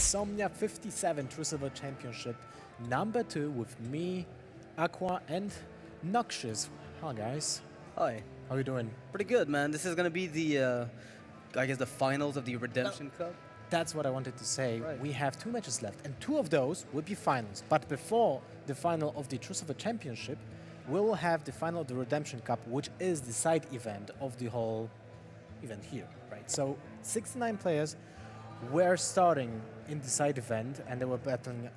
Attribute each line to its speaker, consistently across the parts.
Speaker 1: Insomnia 57 Truesilver Championship number 2 with me, ElkY, and Noxious. Hi guys.
Speaker 2: Hi.
Speaker 1: How you doing?
Speaker 2: Pretty good, man. This is gonna be the, I guess, the finals of the Redemption Cup.
Speaker 1: That's what I wanted to say.
Speaker 2: Right.
Speaker 1: We have 2 matches left, and 2 of those will be finals. But before the final of the Truesilver Championship, we will have the final of the Redemption Cup, which is the side event of the whole event here, right? So 69 players were starting in the side event, and they were battling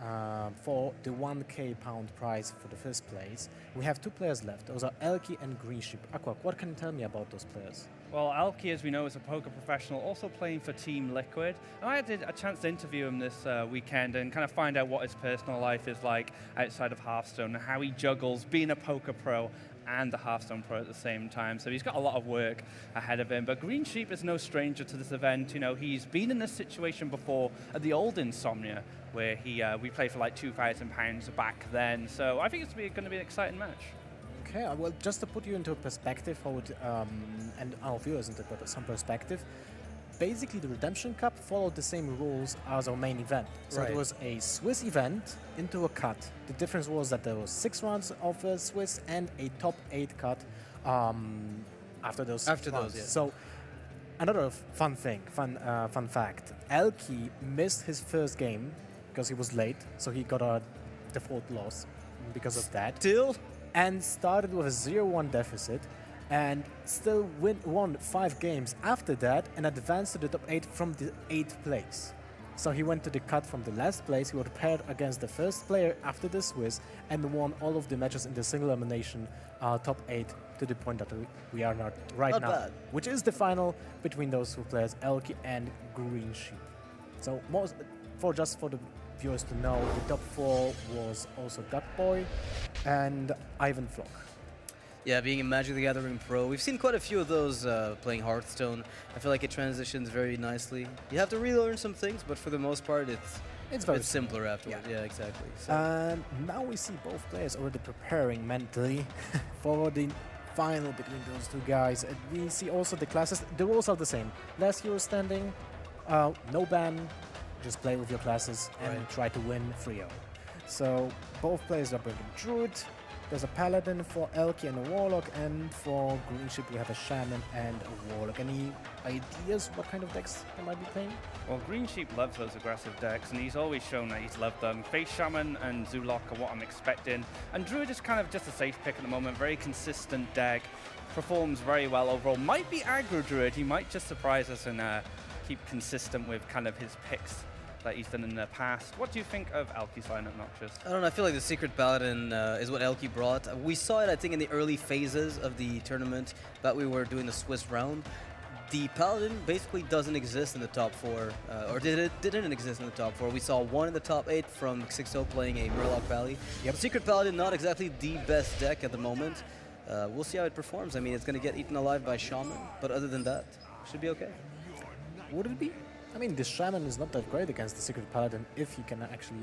Speaker 1: for the 1k pound prize for the first place. We have 2 players left. Those are ElkY and Greensheep. ElkY, what can you tell me about those players?
Speaker 3: Well, ElkY, as we know, is a poker professional, also playing for Team Liquid. And I had a chance to interview him this weekend and kind of find out what his personal life is like outside of HearthStone and how he juggles being a poker pro and a HearthStone pro at the same time. So he's got a lot of work ahead of him. But Greensheep is no stranger to this event. You know, he's been in this situation before at the old Insomnia, where we played for like £2,000 back then. So I think it's going to be an exciting match.
Speaker 1: Okay, well, just to put you into perspective, how it, and our viewers into some perspective, basically the Redemption Cup followed the same rules as our main event. So
Speaker 2: Right.
Speaker 1: it was a Swiss event into a cut. The difference was that there was 6 rounds of Swiss and a top 8 cut after those rounds.
Speaker 2: Yeah.
Speaker 1: So another fun fact, ElkY missed his first game because he was late, so he got a default loss because of that.
Speaker 2: Still?
Speaker 1: And started with a 0-1 deficit, and still won 5 games after that and advanced to the top 8 from the 8th place. So he went to the cut from the last place. He was paired against the first player after the Swiss and won all of the matches in the single elimination top 8 to the point that we are not right
Speaker 2: Not
Speaker 1: now,
Speaker 2: bad.
Speaker 1: which is the final between those 2 players, ElkY and Greensheep. So just for the viewers to know, the top 4 was also Duckboy and Ivan Flock.
Speaker 2: Yeah, being a Magic the Gathering pro, we've seen quite a few of those playing Hearthstone. I feel like it transitions very nicely. You have to relearn some things, but for the most part, it's
Speaker 1: very
Speaker 2: simpler afterwards. Yeah, exactly. So.
Speaker 1: And now we see both players already preparing mentally for the final between those 2 guys. And we see also the classes. The rules are the same. Last hero standing, no ban, just play with your classes and
Speaker 2: Right.
Speaker 1: try to win 3-0. So both players are bringing Druid. There's a Paladin for ElkY and a Warlock, and for Greensheep we have a Shaman and a Warlock. Any ideas what kind of decks they might be playing?
Speaker 3: Well, Greensheep loves those aggressive decks, and he's always shown that he's loved them. Face Shaman and Zulok are what I'm expecting. And Druid is kind of just a safe pick at the moment, very consistent deck, performs very well overall. Might be aggro Druid, he might just surprise us and keep consistent with kind of his picks that he's done in the past. What do you think of ElkY's lineup, Noxious?
Speaker 2: I don't know, I feel like the Secret Paladin is what ElkY brought. We saw it, I think, in the early phases of the tournament that we were doing the Swiss round. The Paladin basically doesn't exist in the top 4, or didn't exist in the top 4. We saw 1 in the top 8 from 6-0 playing a Murloc Valley. Yep. Secret Paladin, not exactly the best deck at the moment. We'll see how it performs. I mean, it's going to get eaten alive by Shaman, but other than that, should be okay.
Speaker 1: Would it be? I mean, the Shaman is not that great against the Secret Paladin if he can actually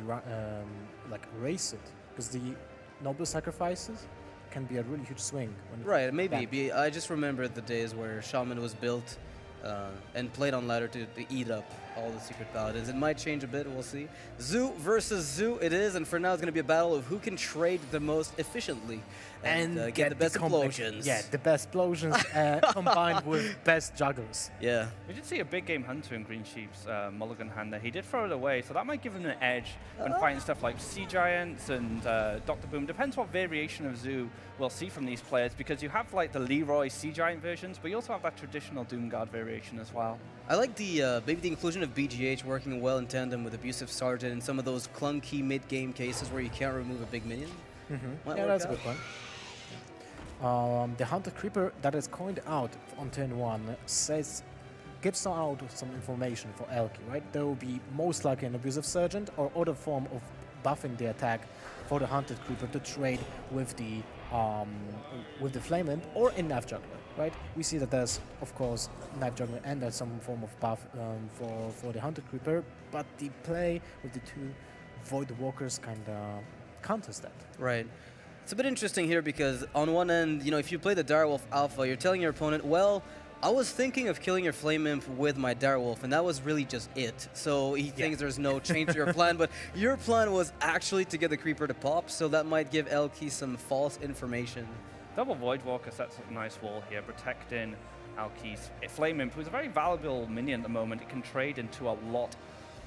Speaker 1: like race it, because the Noble Sacrifices can be a really huge swing.
Speaker 2: Right, maybe. I just remember the days where Shaman was built and played on ladder to eat up all the Secret Paladins. It might change a bit, we'll see. Zoo versus Zoo it is, and for now it's going to be a battle of who can trade the most efficiently and get the best explosions.
Speaker 1: Yeah, the best explosions combined with best jugglers.
Speaker 2: Yeah.
Speaker 3: We did see a big game Hunter in Greensheep's mulligan hand there. He did throw it away, so that might give him an edge when fighting stuff like Sea Giants and Dr. Boom. Depends what variation of Zoo we'll see from these players, because you have like the Leroy Sea Giant versions, but you also have that traditional Doomguard variation as well.
Speaker 2: I like the maybe the inclusion of BGH working well in tandem with Abusive Sergeant and some of those clunky mid-game cases where you can't remove a big minion.
Speaker 1: Yeah, that's a good one. The Hunter Creeper that is coined out on turn 1 gives out some information for ElkY, right? There will be most likely an Abusive Sergeant or other form of buffing the attack for the Hunted Creeper to trade with the Flame Imp or in Knife Juggler, right? We see that there's, of course, Knife Juggler and there's some form of buff for the Hunted Creeper, but the play with the 2 Void Walkers kind of counters that.
Speaker 2: Right. It's a bit interesting here because on one end, you know, if you play the Direwolf Alpha, you're telling your opponent, well, I was thinking of killing your Flame Imp with my Direwolf, and that was really just it. So he thinks there's no change to your plan, but your plan was actually to get the Creeper to pop, so that might give ElkY some false information.
Speaker 3: Double Voidwalker sets up a nice wall here, protecting ElkY's Flame Imp, who's a very valuable minion at the moment. It can trade into a lot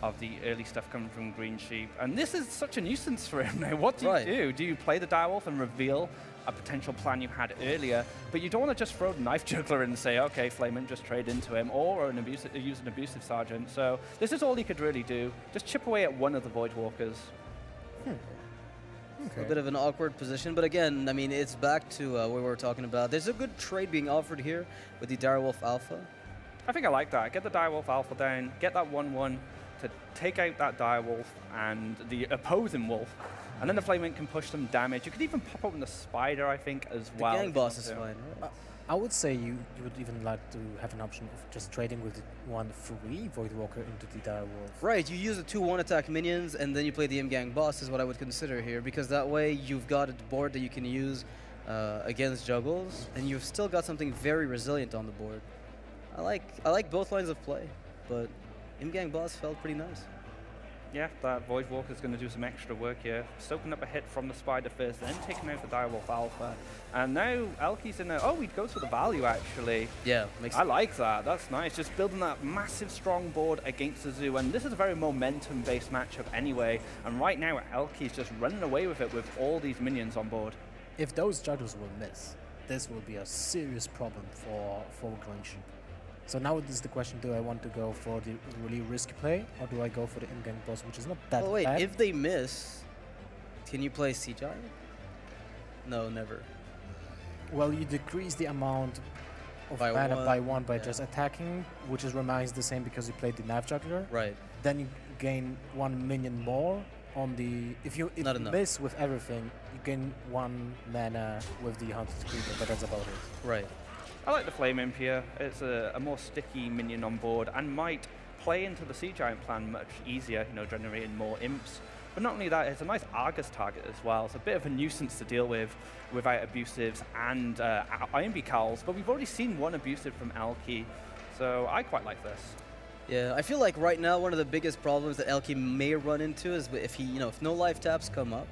Speaker 3: of the early stuff coming from Greensheep. And this is such a nuisance for him now. What do you do? Do you play the Direwolf and reveal a potential plan you had earlier, but you don't want to just throw the Knife Juggler in and say, okay, Flame Imp, just trade into him, or use an Abusive Sergeant. So this is all he could really do. Just chip away at one of the Voidwalkers.
Speaker 2: Okay. A bit of an awkward position, but again, I mean, it's back to what we were talking about. There's a good trade being offered here with the Direwolf Alpha.
Speaker 3: I think I like that. Get the Direwolf Alpha down, get that 1/1 to take out that Direwolf and the opposing wolf, and then the Flame Imp can push some damage. You could even pop open the Spider, I think, as well.
Speaker 2: The Gang Boss is fine, right?
Speaker 1: I would say you would even like to have an option of just trading with one free Voidwalker into the Direwolf.
Speaker 2: Right, you use the 2/1 attack minions, and then you play the Gang Boss is what I would consider here, because that way you've got a board that you can use against Juggles, and you've still got something very resilient on the board. I like both lines of play, but Gang Boss felt pretty nice.
Speaker 3: Yeah, that Voidwalker is going to do some extra work here. Soaking up a hit from the Spider first, then taking out the Direwolf Alpha. And now ElkY's in there. Oh, he goes for the value, actually.
Speaker 2: Yeah, makes
Speaker 3: I like that. That's nice. Just building that massive strong board against the Zoo. And this is a very momentum-based matchup anyway. And right now, ElkY's just running away with it with all these minions on board.
Speaker 1: If those Juggles will miss, this will be a serious problem for Greensheep. So now is the question, do I want to go for the really risky play, or do I go for the in-game boss, which is not that bad?
Speaker 2: Oh wait, if they miss, can you play Sea Giant? No, never.
Speaker 1: Well, you decrease the amount of mana by one by just attacking, which remains the same because you played the Knife Juggler.
Speaker 2: Right.
Speaker 1: Then you gain 1 minion more on the... If you miss with everything, you gain 1 mana with the Haunted Creeper, but that's about it.
Speaker 2: Right.
Speaker 3: I like the Flame Imp here. It's a more sticky minion on board and might play into the Sea Giant plan much easier, generating more imps. But not only that, it's a nice Argus target as well. It's a bit of a nuisance to deal with without Abusives and Iron Beak Owls, but we've already seen one Abusive from ElkY, so I quite like this.
Speaker 2: Yeah, I feel like right now one of the biggest problems that ElkY may run into is if if no life taps come up,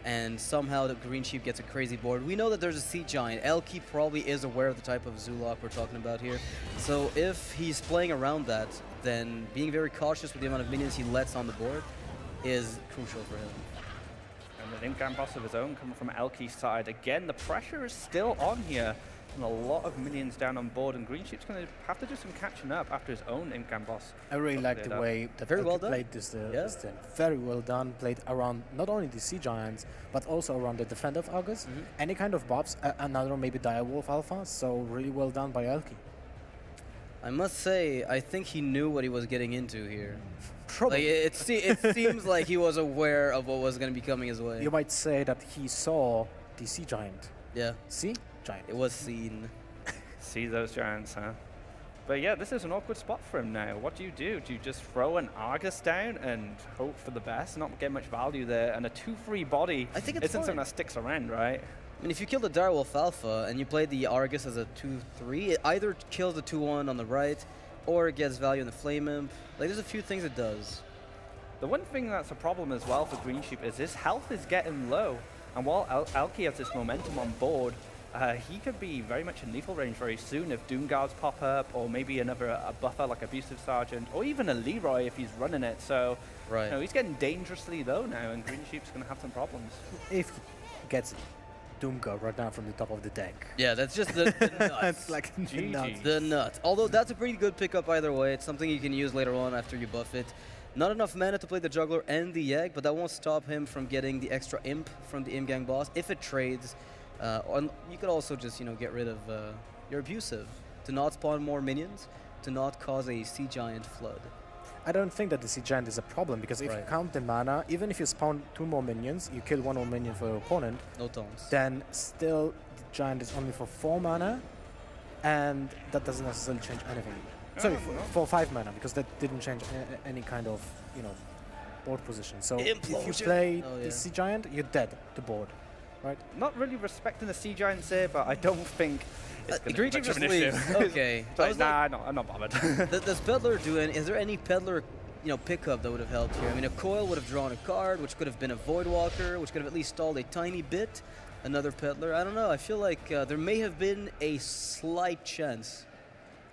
Speaker 2: and somehow the Greensheep gets a crazy board. We know that there's a Sea Giant. ElkY probably is aware of the type of Zoolock we're talking about here. So if he's playing around that, then being very cautious with the amount of minions he lets on the board is crucial for him.
Speaker 3: And an in-game boss of his own coming from ElkY's side. Again, the pressure is still on here. And a lot of minions down on board, and Greensheep's going to have to do some catching up after his own in-game boss.
Speaker 1: I really like the way that ElkY played this turn. Very well done. Played around not only the Sea Giants, but also around the Defender of Argus. Any kind of buffs, another maybe Direwolf Alpha, so really well done by ElkY.
Speaker 2: I must say, I think he knew what he was getting into here.
Speaker 1: Probably.
Speaker 2: Like, it seems like he was aware of what was going to be coming his way.
Speaker 1: You might say that he saw the Sea Giant.
Speaker 2: Yeah.
Speaker 1: Sea Giant.
Speaker 2: It was seen.
Speaker 3: See those giants, huh? But yeah, this is an awkward spot for him now. What do? Do you just throw an Argus down and hope for the best, not get much value there, and a 2/3 body
Speaker 2: I think it's
Speaker 3: isn't something that sticks around, right?
Speaker 2: I mean, if you kill the Direwolf Alpha and you play the Argus as a 2/3, it either kills the 2/1 on the right, or it gets value in the Flame Imp. Like, there's a few things it does.
Speaker 3: The one thing that's a problem as well for Greensheep is his health is getting low. And while ElkY has this momentum on board, he could be very much in lethal range very soon if Doom Guards pop up, or maybe a buffer like Abusive Sergeant, or even a Leroy if he's running it. So he's getting dangerously low now, and Greensheep's going to have some problems.
Speaker 1: If he gets Doom Guard right now from the top of the deck.
Speaker 2: Yeah, that's just the nuts.
Speaker 1: That's like the nuts.
Speaker 2: The nuts. Although that's a pretty good pickup either way. It's something you can use later on after you buff it. Not enough mana to play the Juggler and the Egg, but that won't stop him from getting the extra Imp from the in-gang boss if it trades. You could also just, get rid of your Abusive to not spawn more minions, to not cause a Sea Giant flood.
Speaker 1: I don't think that the Sea Giant is a problem, because if you count the mana, even if you spawn 2 more minions, you kill 1 more minion for your opponent,
Speaker 2: no taunts.
Speaker 1: Then still the Giant is only for 4 mana, and that doesn't necessarily change anything. Sorry, for 5 mana, because that didn't change any kind of, board position. So if you play the Sea Giant, you're dead to board. right?
Speaker 3: Not really respecting the Sea Giants here, but I don't think it's going to be
Speaker 2: Greensheep
Speaker 3: much of
Speaker 2: just
Speaker 3: an
Speaker 2: leaves.
Speaker 3: issue.
Speaker 2: Okay.
Speaker 3: It's like, nah, no, I'm not bothered.
Speaker 2: Does Peddler do any? Is there any Peddler, pickup that would have helped here? I mean, a Coil would have drawn a card, which could have been a Voidwalker, which could have at least stalled a tiny bit. Another Peddler. I don't know. I feel like there may have been a slight chance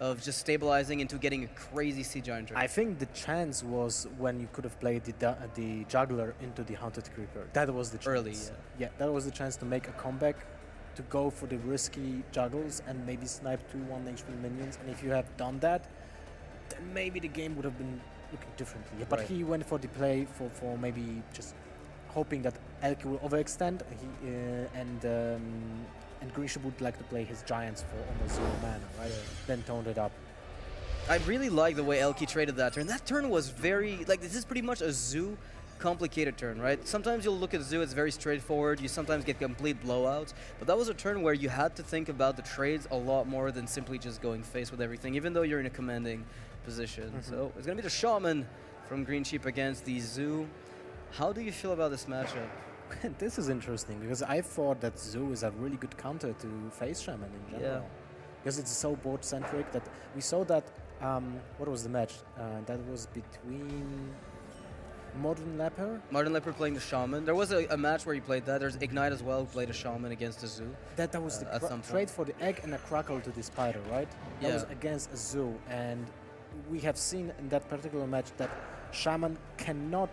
Speaker 2: of just stabilizing into getting a crazy Sea Giant turn.
Speaker 1: I think the chance was when you could have played the Juggler into the Haunted Creeper. That was the chance.
Speaker 2: Early,
Speaker 1: Yeah, that was the chance to make a comeback, to go for the risky juggles and maybe snipe 2 1 HP minions. And if you have done that, then maybe the game would have been looking differently. Yeah, but
Speaker 2: Right.
Speaker 1: he went for the play for maybe just hoping that ElkY will overextend. And Greensheep would like to play his Giants for almost 0 mana, right? Then toned it up.
Speaker 2: I really like the way ElkY traded that turn. That turn was very, this is pretty much a Zoo complicated turn, right? Sometimes you'll look at Zoo, it's very straightforward. You sometimes get complete blowouts. But that was a turn where you had to think about the trades a lot more than simply just going face with everything, even though you're in a commanding position. So it's going to be the Shaman from Greensheep against the Zoo. How do you feel about this matchup?
Speaker 1: This is interesting because I thought that Zoo is a really good counter to Face Shaman in general.
Speaker 2: Yeah.
Speaker 1: Because it's so board centric that we saw that. What was the match? That was between Modern Leper.
Speaker 2: Modern Leper playing the Shaman. There was a match where he played that. There's Ignite as well, who played a Shaman against the Zoo.
Speaker 1: That was the
Speaker 2: at some
Speaker 1: trade for the egg and a crackle to the spider, right? That
Speaker 2: Yeah.
Speaker 1: was against a Zoo, and we have seen in that particular match that Shaman cannot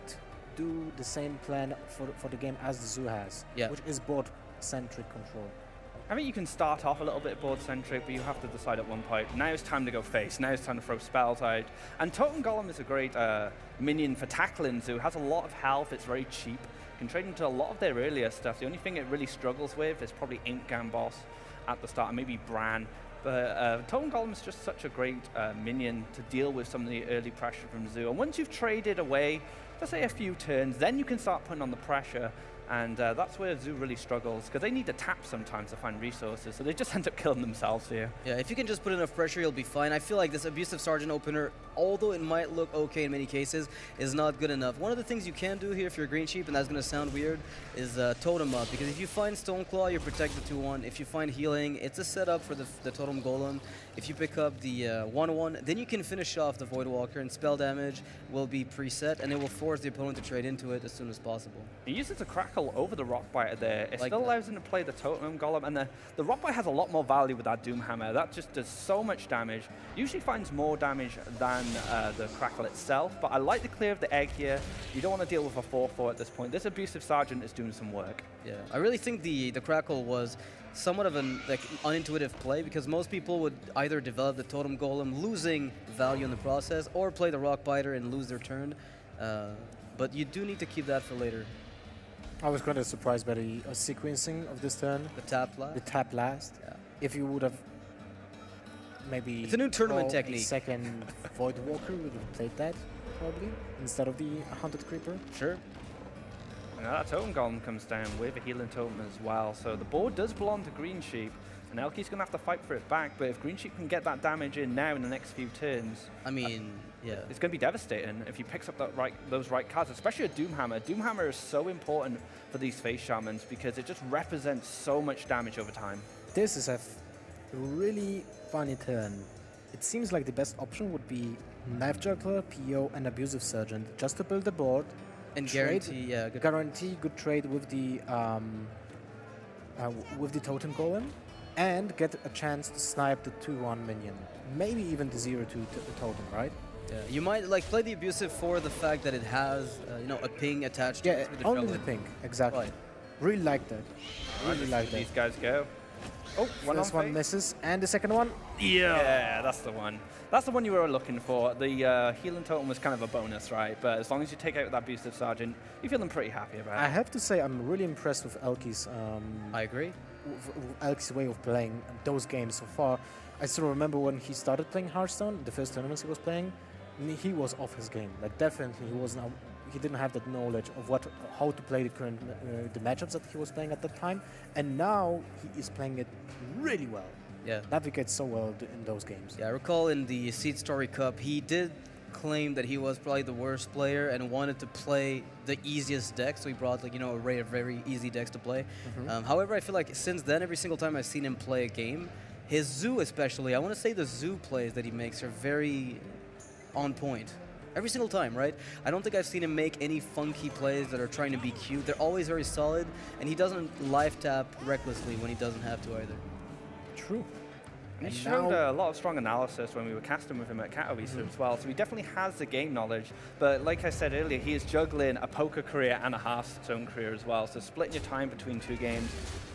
Speaker 1: do the same plan for the game as the Zoo has,
Speaker 2: Yeah.
Speaker 1: which is board centric control.
Speaker 3: I think you can start off a little bit board-centric, but you have to decide at one point, now it's time to go face, now it's time to throw spells out. And Totem Golem is a great minion for tackling Zoo. It has a lot of health, it's very cheap. You can trade into a lot of their earlier stuff. The only thing it really struggles with is probably Ink Gambos at the start, and maybe Bran. But Totem Golem is just such a great minion to deal with some of the early pressure from Zoo. And once you've traded away, let's say a few turns, then you can start putting on the pressure. And that's where Zoo really struggles, because they need to tap sometimes to find resources, so they just end up killing themselves here.
Speaker 2: Yeah, if you can just put enough pressure, you'll be fine. I feel like this Abusive Sergeant opener, although it might look okay in many cases, is not good enough. One of the things you can do here if you're Greensheep, and that's going to sound weird, is Totem up, because if you find Stoneclaw, you're protected 2-1. If you find Healing, it's a setup for the Totem Golem. If you pick up the 1-1, then you can finish off the Voidwalker, and spell damage will be preset, and it will force the opponent to trade into it as soon as possible.
Speaker 3: He uses a Crackle over the Rockbiter there. It
Speaker 2: Like
Speaker 3: still
Speaker 2: that.
Speaker 3: allows him to play the Totem Golem, and the Rockbite has a lot more value with that Doomhammer. That just does so much damage. Usually finds more damage than the Crackle itself, but I like the clear of the egg here. You don't want to deal with a 4-4 at this point. This Abusive Sergeant is doing some work.
Speaker 2: Yeah, I really think the Crackle was somewhat of an unintuitive play, because most people would either develop the Totem Golem, losing value in the process, or play the Rockbiter and lose their turn. But you do need to keep that for later.
Speaker 1: I was kind of surprised by the sequencing of this turn.
Speaker 2: The tap last.
Speaker 1: The tap last.
Speaker 2: Yeah.
Speaker 1: If you would have maybe
Speaker 2: It's a new tournament
Speaker 1: called
Speaker 2: technique.
Speaker 1: a second Voidwalker, would have played that probably instead of the Haunted Creeper.
Speaker 2: Sure.
Speaker 3: Now that Totem Golem comes down with a Healing Totem as well, so the board does belong to Greensheep, and ElkY's going to have to fight for it back, but if Greensheep can get that damage in now in the next few turns,
Speaker 2: I mean, yeah.
Speaker 3: it's going to be devastating if he picks up those right cards, especially a Doomhammer. Doomhammer is so important for these Face Shamans because it just represents so much damage over time.
Speaker 1: This is a really funny turn. It seems like the best option would be Knife Juggler, PO, and Abusive Sergeant just to build the board.
Speaker 2: And
Speaker 1: Trade-
Speaker 2: guarantee, yeah. Good.
Speaker 1: Guarantee good trade with the Totem Golem, and get a chance to snipe the 2-1 minion. Maybe even the 0-2 totem, right?
Speaker 2: Yeah. You might play the Abusive for the fact that it has a ping attached to
Speaker 1: Yeah,
Speaker 2: it. With the
Speaker 1: only
Speaker 2: juggler.
Speaker 1: the pink, exactly.
Speaker 2: Right.
Speaker 1: Really like that. Really like that.
Speaker 3: These guys go. Oh,
Speaker 1: First one misses, and the second one.
Speaker 3: Yeah, that's the one. That's the one you were looking for. The Healing Totem was kind of a bonus, right? But as long as you take out that Abusive Sergeant, you're feeling pretty happy about it.
Speaker 1: I have to say, I'm really impressed with ElkY's
Speaker 2: I agree.
Speaker 1: ElkY's way of playing those games so far. I still remember when he started playing Hearthstone, the first tournaments he was playing, he was off his game. Like definitely, he didn't have that knowledge of how to play the current the matchups that he was playing at that time. And now he is playing it really well.
Speaker 2: Yeah.
Speaker 1: Navigates so well in those games.
Speaker 2: Yeah, I recall in the Seed Story Cup, he did claimed that he was probably the worst player and wanted to play the easiest deck, so he brought like, you know, an array of very easy decks to play. However, I feel like since then, every single time I've seen him play a game, his zoo especially, I want to say the zoo plays that he makes are very on point. Every single time, right? I don't think I've seen him make any funky plays that are trying to be cute. They're always very solid, and he doesn't life tap recklessly when he doesn't have to either.
Speaker 1: True.
Speaker 3: And he
Speaker 1: And
Speaker 3: showed
Speaker 1: now-
Speaker 3: a lot of strong analysis when we were casting with him at Katowice as well, so he definitely has the game knowledge. But like I said earlier, he is juggling a poker career and a Hearthstone career as well, so splitting your time between two games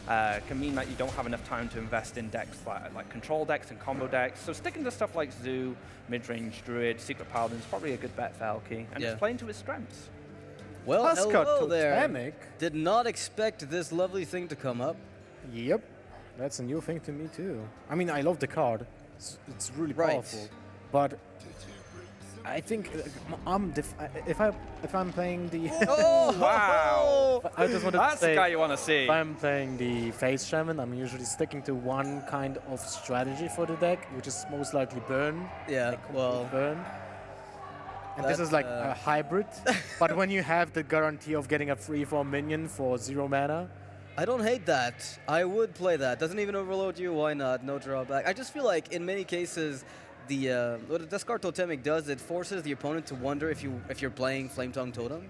Speaker 3: can mean that you don't have enough time to invest in decks like control decks and combo decks. So sticking to stuff like Zoo, mid-range Druid, Secret Paladin is probably a good bet for ElkY, and just playing to his strengths.
Speaker 2: Well, hello there.
Speaker 1: Totemic.
Speaker 2: Did not expect this lovely thing to come up.
Speaker 1: Yep. That's a new thing to me too. I mean, I love the card. It's really
Speaker 2: Right.
Speaker 1: powerful. But I think if I'm playing the
Speaker 2: Oh,
Speaker 3: Wow.
Speaker 1: I just wanted
Speaker 3: That's
Speaker 1: to say
Speaker 3: the guy you want to see.
Speaker 1: if I'm playing the Phase Shaman, I'm usually sticking to one kind of strategy for the deck, which is most likely burn.
Speaker 2: Yeah,
Speaker 1: like complete
Speaker 2: well,
Speaker 1: burn. And this
Speaker 2: that,
Speaker 1: is like a hybrid. But when you have the guarantee of getting a free 4 minion for 0 mana,
Speaker 2: I don't hate that. I would play that. Doesn't even overload you. Why not? No drawback. I just feel like in many cases, what the Deskar Totemic does, it forces the opponent to wonder if you're playing Flame Tongue Totem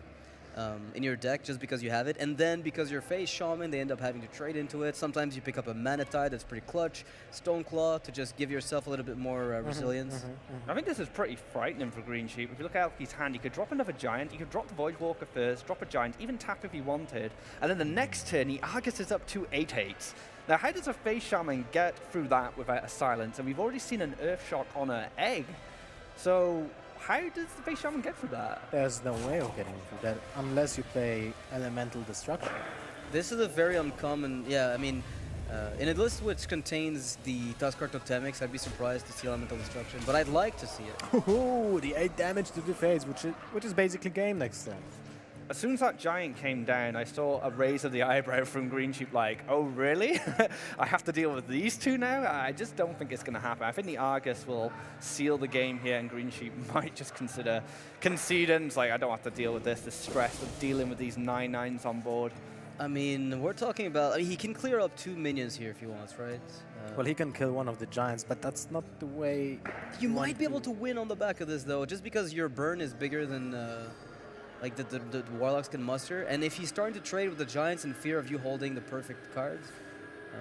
Speaker 2: in your deck just because you have it, and then because you're Phase Shaman, they end up having to trade into it. Sometimes you pick up a Mana Tide that's pretty clutch, Stone Claw to just give yourself a little bit more resilience.
Speaker 3: I think this is pretty frightening for Greensheep. If you look at ElkY's hand, he could drop another Giant, he could drop the Voidwalker first, drop a Giant, even tap if he wanted, and then the next turn he Arguses up to 8/8s. Now, how does a Phase Shaman get through that without a Silence? And we've already seen an Earth Shock on an Egg, so how does the Phase Shaman get through that?
Speaker 1: there's no way of getting through that unless you play Elemental Destruction.
Speaker 2: This is a very uncommon, I mean, in a list which contains the Tuskar Totemics, I'd be surprised to see Elemental Destruction, but I'd like to see it.
Speaker 1: Ooh, the 8 damage to the face, which is basically game next turn.
Speaker 3: As soon as that Giant came down, I saw a raise of the eyebrow from Greensheep like, oh really? I have to deal with these two now? I just don't think it's going to happen. I think the Argus will seal the game here, and Greensheep might just consider conceding. It's like, I don't have to deal with this, the stress of dealing with these 9/9s on board.
Speaker 2: I mean, we're talking about, he can clear up 2 minions here if he wants, right?
Speaker 1: Well, he can kill one of the giants, but that's not the way.
Speaker 2: You might be able to win on the back of this, though, just because your burn is bigger than like the Warlocks can muster. And if he's starting to trade with the Giants in fear of you holding the perfect cards,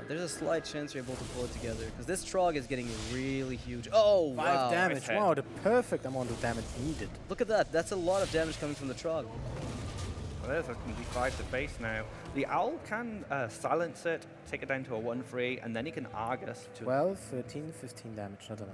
Speaker 2: there's a slight chance you're able to pull it together. Because this Trog is getting really huge. Oh,
Speaker 1: 5
Speaker 2: wow.
Speaker 1: damage.
Speaker 3: Nice hit.
Speaker 1: Wow, the perfect amount of damage needed.
Speaker 2: Look at that. That's a lot of damage coming from the Trog.
Speaker 3: Well, there's going to be 5 to face now. The Owl can silence it, take it down to a 1/3, and then he can Argus to
Speaker 1: 12, 13, 15 damage, not enough.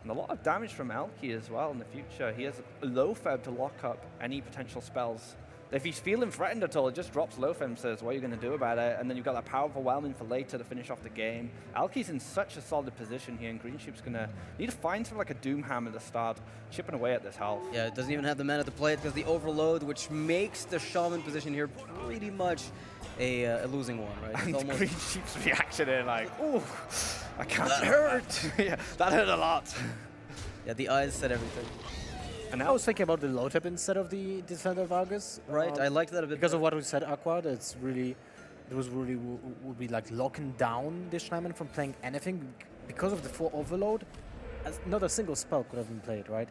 Speaker 3: And a lot of damage from ElkY as well in the future. He has low feb to lock up any potential spells. If he's feeling threatened at all, it just drops low feb and says, what are you going to do about it? And then you've got that power overwhelming for later to finish off the game. ElkY's in such a solid position here, and Greensheep's going to need to find something like a Doomhammer to start chipping away at this health.
Speaker 2: Yeah, it doesn't even have the mana to play it because the overload, which makes the Shaman position here pretty much a losing one, right?
Speaker 3: And
Speaker 2: It's almost
Speaker 3: Greensheep's reaction is like, ooh, I can't.
Speaker 2: That hurt!
Speaker 3: Yeah, that hurt a lot.
Speaker 2: Yeah, the eyes said everything.
Speaker 3: And
Speaker 1: I
Speaker 3: now
Speaker 1: was thinking about the low tap instead of the Defender of Argus.
Speaker 2: Right, I liked that a bit
Speaker 1: Because of
Speaker 2: better.
Speaker 1: what we said, Aqua, it would be like locking down the Shaman from playing anything because of the 4 overload. Not a single spell could have been played, right?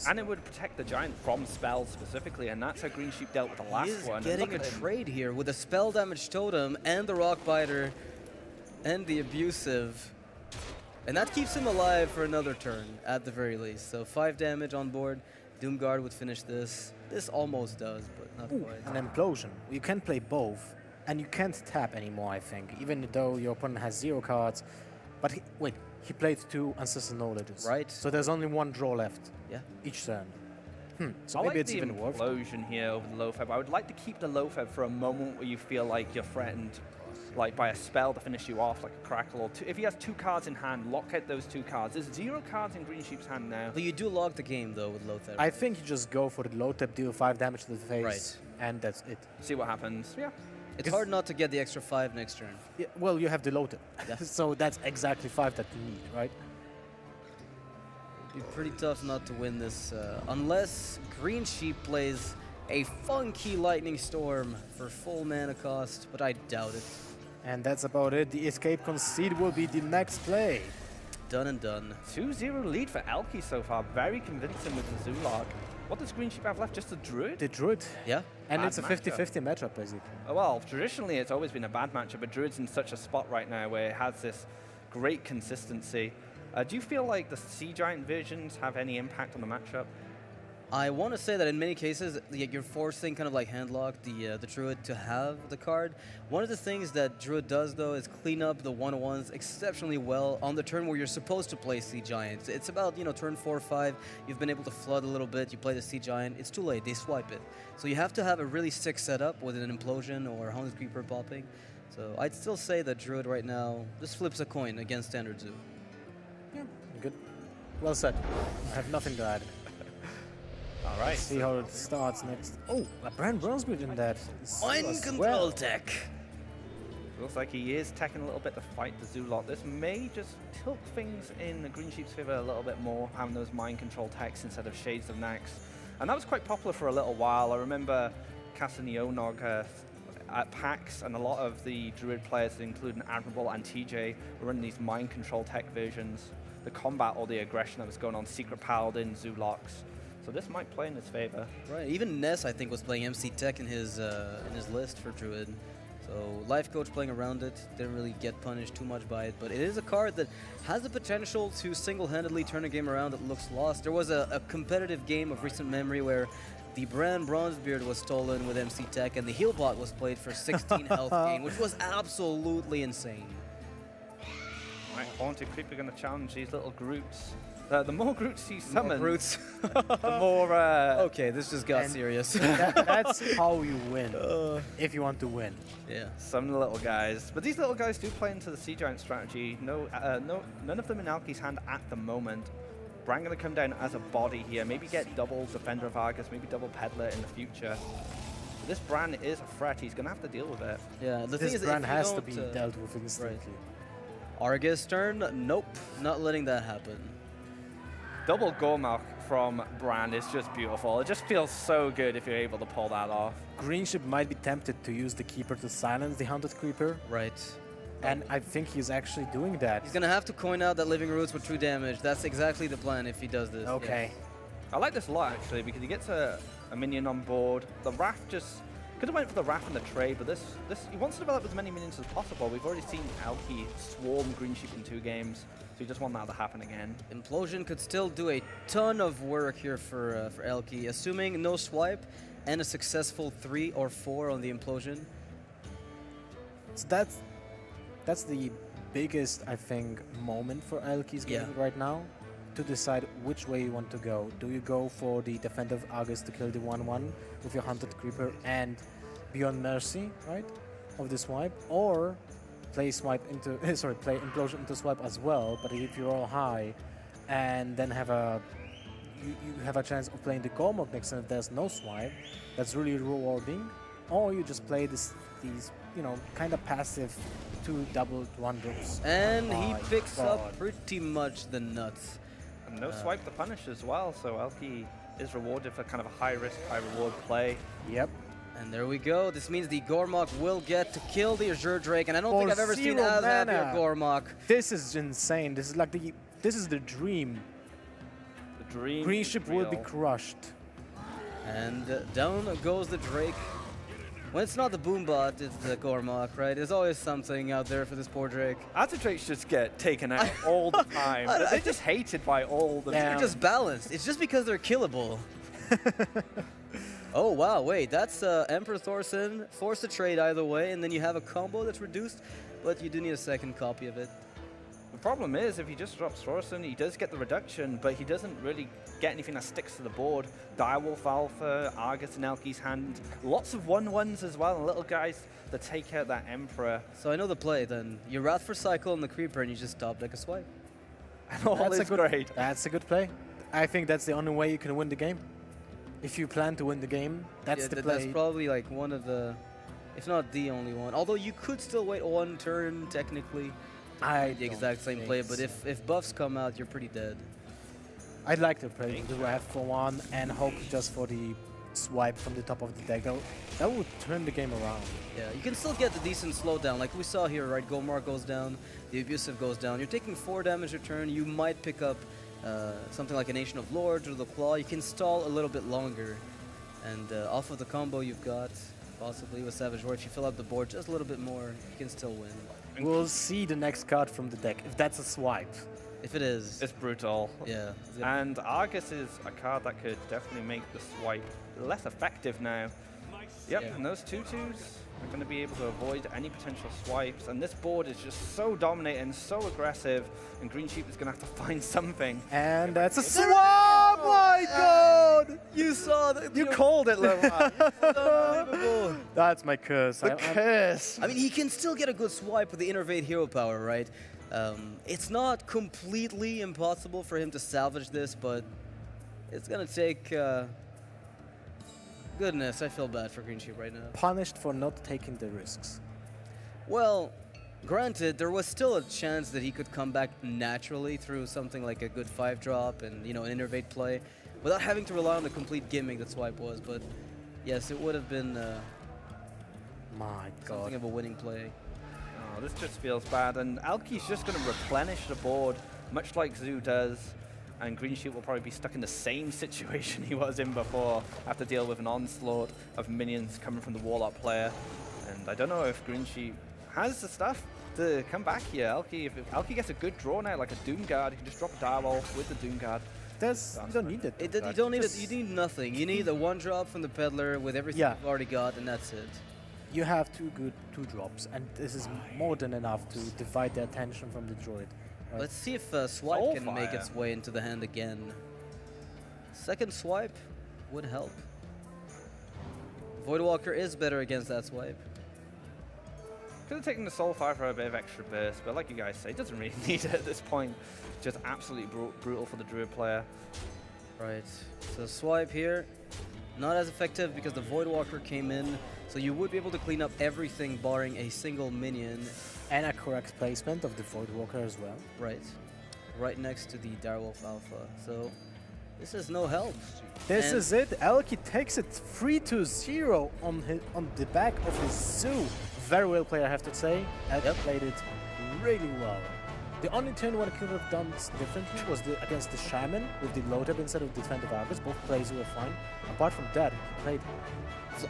Speaker 3: and it would protect the Giant from spells specifically, and that's how Greensheep dealt with the
Speaker 2: He
Speaker 3: last
Speaker 2: is
Speaker 3: one. And
Speaker 2: getting
Speaker 3: look
Speaker 2: a
Speaker 3: at him.
Speaker 2: trade here with a spell damage totem and the rock biter and the abusive. And that keeps him alive for another turn at the very least. So 5 damage on board. Doomguard would finish this. This almost does, but not
Speaker 1: Ooh,
Speaker 2: quite.
Speaker 1: an implosion. You can play both, and you can't tap anymore, I think, even though your opponent has 0 cards. But he played 2 Ancestor Knowledges.
Speaker 2: Right.
Speaker 1: So there's only 1 draw left
Speaker 2: Yeah.
Speaker 1: each turn. So
Speaker 3: I
Speaker 1: maybe
Speaker 3: like
Speaker 1: it's
Speaker 3: the
Speaker 1: even worth it.
Speaker 3: implosion here over the low feb. I would like to keep the low feb for a moment where you feel like you're threatened, like by a spell to finish you off, like a crackle. Or if he has 2 cards in hand, lock out those 2 cards. There's 0 cards in Greensheep's hand now.
Speaker 2: But you do log the game though with Lothar.
Speaker 1: I think you just go for the low tap, deal 5 damage to the face,
Speaker 2: Right.
Speaker 1: and that's it.
Speaker 3: See what happens. Yeah.
Speaker 2: It's
Speaker 1: Because-
Speaker 2: hard not to get the extra 5 next turn.
Speaker 1: Yeah, well, you have the low tap.
Speaker 2: Yeah.
Speaker 1: So that's exactly 5 that you need, right?
Speaker 2: Be pretty tough not to win this, unless Greensheep plays a funky Lightning Storm for full mana cost, but I doubt it.
Speaker 1: And that's about it. The Escape Concede will be the next play.
Speaker 2: Done and done.
Speaker 3: 2-0 lead for ElkY so far. Very convincing with the Zulok. What does Greensheep have left? Just the Druid?
Speaker 1: The Druid.
Speaker 2: Yeah.
Speaker 1: And
Speaker 3: Bad
Speaker 1: it's a 50-50 matchup, basically.
Speaker 3: Oh, well, traditionally it's always been a bad matchup, but Druid's in such a spot right now where it has this great consistency. Do you feel like the Sea Giant versions have any impact on the matchup?
Speaker 2: I want to say that in many cases, you're forcing kind of like handlock the Druid to have the card. One of the things that Druid does, though, is clean up the 1-on-1s exceptionally well on the turn where you're supposed to play Sea Giants. It's about, turn 4 or 5, you've been able to flood a little bit, you play the Sea Giant, it's too late, they swipe it. So you have to have a really sick setup with an Implosion or Haunted Creeper popping. So I'd still say that Druid right now just flips a coin against Standard Zoo.
Speaker 1: Yeah, good. Well said. I have nothing to add.
Speaker 3: All right.
Speaker 1: Let's see how it starts next. Oh, a Brand Bronzebeard in that.
Speaker 2: Mind control tech.
Speaker 3: Looks like he is teching a little bit to fight the Zulok. This may just tilt things in the Greensheep's favor a little bit more, having those mind control techs instead of Shades of Nax. And that was quite popular for a little while. I remember Casanionog at PAX, and a lot of the Druid players, including Admirable and TJ, were running these mind control tech versions. The combat or the aggression that was going on, Secret Paladin, Zuloks. So this might play in his favor.
Speaker 2: Right, even Ness, I think, was playing MC Tech in his list for Druid. So Life Coach playing around it, didn't really get punished too much by it, but it is a card that has the potential to single-handedly turn a game around that looks lost. There was a competitive game of recent memory where the Brand Bronzebeard was stolen with MC Tech and the heal bot was played for 16 health gain, which was absolutely insane.
Speaker 3: Right, Haunted Creeper going to challenge these little Groots. The more Groots he summons,
Speaker 2: Roots.
Speaker 3: the more...
Speaker 2: Okay, this just got serious.
Speaker 1: That's how you win, if you want to win.
Speaker 2: Yeah.
Speaker 3: Some little guys. But these little guys do play into the Sea Giant strategy. None of them in ElkY's hand at the moment. Bran going to come down as a body here. Maybe get double Defender of Argus, maybe double Peddler in the future. This Bran is a threat. He's going to have to deal with it.
Speaker 2: Yeah, the
Speaker 1: This
Speaker 2: thing is,
Speaker 1: Brand
Speaker 2: if you
Speaker 1: has to
Speaker 2: don't,
Speaker 1: be dealt with instantly.
Speaker 2: Argus turn? Nope, not letting that happen.
Speaker 3: Double Gormok from Bran is just beautiful. It just feels so good if you're able to pull that off.
Speaker 1: Greensheep might be tempted to use the Keeper to silence the Haunted Creeper,
Speaker 2: Right.
Speaker 1: and I think he's actually doing that.
Speaker 2: He's gonna have to coin out that Living Roots with true damage. That's exactly the plan if he does this.
Speaker 1: Okay.
Speaker 3: I like this a lot, actually, because he gets a minion on board. The Wrath just... Could have went for the Wrath and the trade, but this he wants to develop as many minions as possible. We've already seen ElkY swarm Greensheep in 2 games, so he just want that to happen again.
Speaker 2: Implosion could still do a ton of work here for ElkY, assuming no swipe and a successful 3 or 4 on the Implosion.
Speaker 1: So that's the biggest, I think, moment for ElkY's game right now, to decide which way you want to go. Do you go for the Defender of Argus to kill the 1-1 with your Haunted Creeper and Beyond Mercy, right, of the swipe, or play swipe into play Implosion into swipe as well, but if you roll high and then have a you have a chance of playing the Gormok next time if there's no swipe, that's really rewarding, or you just play these kind of passive 2 double 1-drops.
Speaker 2: And he
Speaker 1: My
Speaker 2: picks
Speaker 1: God.
Speaker 2: up pretty much the nuts.
Speaker 3: And no swipe to punish as well, so ElkY is rewarded for kind of a high-risk, high-reward play.
Speaker 1: Yep.
Speaker 2: And there we go. This means the Gormok will get to kill the Azure Drake, and I don't
Speaker 1: For
Speaker 2: think I've ever seen
Speaker 1: 0
Speaker 2: as happy a
Speaker 1: mana.
Speaker 2: Gormok.
Speaker 1: This is insane. This is like this is the dream.
Speaker 3: The dream
Speaker 1: Greensheep
Speaker 3: is
Speaker 1: will be
Speaker 3: real.
Speaker 1: crushed.
Speaker 2: And down goes the Drake. When it's not the Boombot, it's the Gormok, right? There's always something out there for this poor Drake.
Speaker 3: Azure Drakes just get taken out all the time. They're just hated by all the...
Speaker 1: Yeah.
Speaker 2: They're just balanced. It's just because they're killable. Oh, wow, wait. That's Emperor Thorson. Force to trade either way, and then you have a combo that's reduced, but you do need a second copy of it.
Speaker 3: The problem is, if he just drops Thorson, he does get the reduction, but he doesn't really get anything that sticks to the board. Direwolf Alpha, Argus in ElkY's hand, lots of 1-1s as well, and little guys that take out that Emperor.
Speaker 2: So I know the play, then. You Wrath for Cycle on the Creeper, and you just top deck a swipe.
Speaker 3: And all
Speaker 1: That's
Speaker 3: is
Speaker 1: a good,
Speaker 3: great.
Speaker 1: That's a good play. I think that's the only way you can win the game. If you plan to win the game, that's the play.
Speaker 2: That's probably like one of the, if not the only one. Although you could still wait 1 turn, technically.
Speaker 1: I
Speaker 2: The
Speaker 1: don't
Speaker 2: exact same
Speaker 1: think
Speaker 2: play, but
Speaker 1: so.
Speaker 2: if buffs come out, you're pretty dead.
Speaker 1: I'd like to play the Wrath for one and hope just for the swipe from the top of the deck. That would turn the game around.
Speaker 2: Yeah, you can still get the decent slowdown, like we saw here, right? Gomar goes down, the Abusive goes down. You're taking 4 damage a turn. You might pick up something like a Nation of Lords or the Claw. You can stall a little bit longer. And off of the combo you've got, possibly with Savage War, if you fill up the board just a little bit more, you can still win.
Speaker 1: We'll see the next card from the deck, if that's a swipe.
Speaker 2: If it is.
Speaker 3: It's brutal.
Speaker 2: Yeah.
Speaker 3: And Argus is a card that could definitely make the swipe less effective now. Yep,
Speaker 2: Yeah.
Speaker 3: and those 2/2s are going to be able to avoid any potential swipes. And this board is just so dominating, so aggressive, and Greensheep is going to have to find something.
Speaker 1: And that's a swap! My god!
Speaker 2: You saw that.
Speaker 3: You called it, Levan.
Speaker 2: Unbelievable.
Speaker 1: That's my curse.
Speaker 3: The curse.
Speaker 2: I mean, he can still get a good swipe with the Innervate hero power, right? It's not completely impossible for him to salvage this, but it's going to take... Goodness, I feel bad for Greensheep right now.
Speaker 1: Punished for not taking the risks.
Speaker 2: Well, granted, there was still a chance that he could come back naturally through something like a good 5-drop and, you know, an Innervate play, without having to rely on the complete gimmick that Swipe was. But yes, it would have been
Speaker 1: My
Speaker 2: something
Speaker 1: god.
Speaker 2: of a winning play.
Speaker 3: Oh, this just feels bad. And ElkY's just going to replenish the board, much like Zoo does. And Greensheep will probably be stuck in the same situation he was in before, have to deal with an onslaught of minions coming from the Warlock player. And I don't know if Greensheep has the stuff to come back here. ElkY, if ElkY gets a good draw now, like a Doom Guard, he can just drop a Direwolf with the Doom Guard.
Speaker 1: You don't need it.
Speaker 2: You don't need it. You need nothing. You need a 1-drop from the Peddler with everything
Speaker 1: Yeah.
Speaker 2: you've already got, and that's it.
Speaker 1: You have 2 good 2-drops, and this is more than enough to divide the attention from the droid. Right?
Speaker 2: Let's see if Swipe
Speaker 3: Soulfire.
Speaker 2: can make its way into the hand again. Second Swipe would help. Voidwalker is better against that Swipe.
Speaker 3: Could have taken the Soulfire for a bit of extra burst, but like you guys say, it doesn't really need it at this point. Just absolutely brutal for the Druid player.
Speaker 2: Right, so Swipe here, not as effective because the Voidwalker came in, so you would be able to clean up everything barring a single minion.
Speaker 1: And a correct placement of the Voidwalker as well.
Speaker 2: Right next to the Direwolf Alpha, so this is no help.
Speaker 1: This
Speaker 2: And-
Speaker 1: is it. ElkY takes it 3-0 on the back of his Zoo. Very well played, I have to say. ElkY played it really well. The only turn one could have done differently was against the Shaman with the load up instead of defensive Argus. Both plays were fine. Apart from that, he played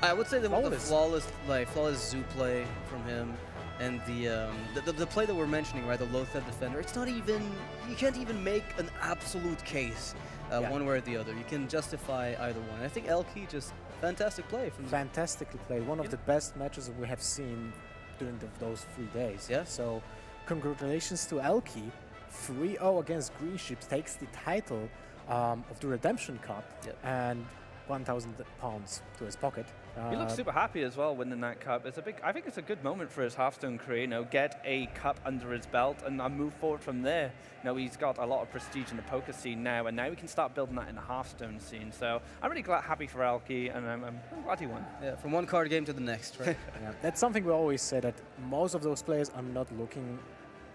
Speaker 2: I would say that was the
Speaker 1: Flawless.
Speaker 2: flawless Zoo play from him. And the play that we're mentioning, right, the low-threat defender, it's not even, you can't even make an absolute case one way or the other. You can justify either one. I think ElkY just fantastic play from
Speaker 1: fantastically played. One of the best matches that we have seen during those 3 days.
Speaker 2: Yeah.
Speaker 1: So congratulations to ElkY. 3-0 against Greensheep takes the title of the Redemption Cup and 1,000 pounds to his pocket.
Speaker 3: He looks super happy as well winning that cup. It's a big. I think it's a good moment for his HearthStone career. You know, get a cup under his belt and move forward from there. You know, he's got a lot of prestige in the poker scene now, and now we can start building that in the Hearthstone scene. So I'm really happy for ElkY, and I'm glad he won.
Speaker 2: Yeah, from one card game to the next, right?
Speaker 1: Yeah, that's something we always say, that most of those players are not looking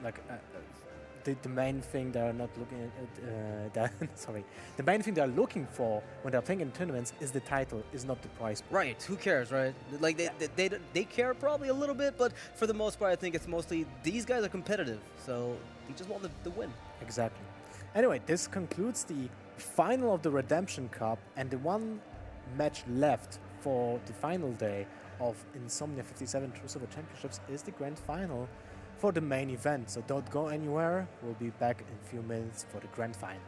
Speaker 1: like the main thing they are not looking at. The main thing they are looking for when they're playing in tournaments is the title, is not the prize pool.
Speaker 2: Right, who cares, right? Like, they care probably a little bit, but for the most part, I think it's mostly these guys are competitive, so they just want the win.
Speaker 1: Exactly. Anyway, this concludes the final of the Redemption Cup, and the one match left for the final day of Insomnia 57 Truesilver Championships is the grand final for the main event. So don't go anywhere. We'll be back in a few minutes for the grand final.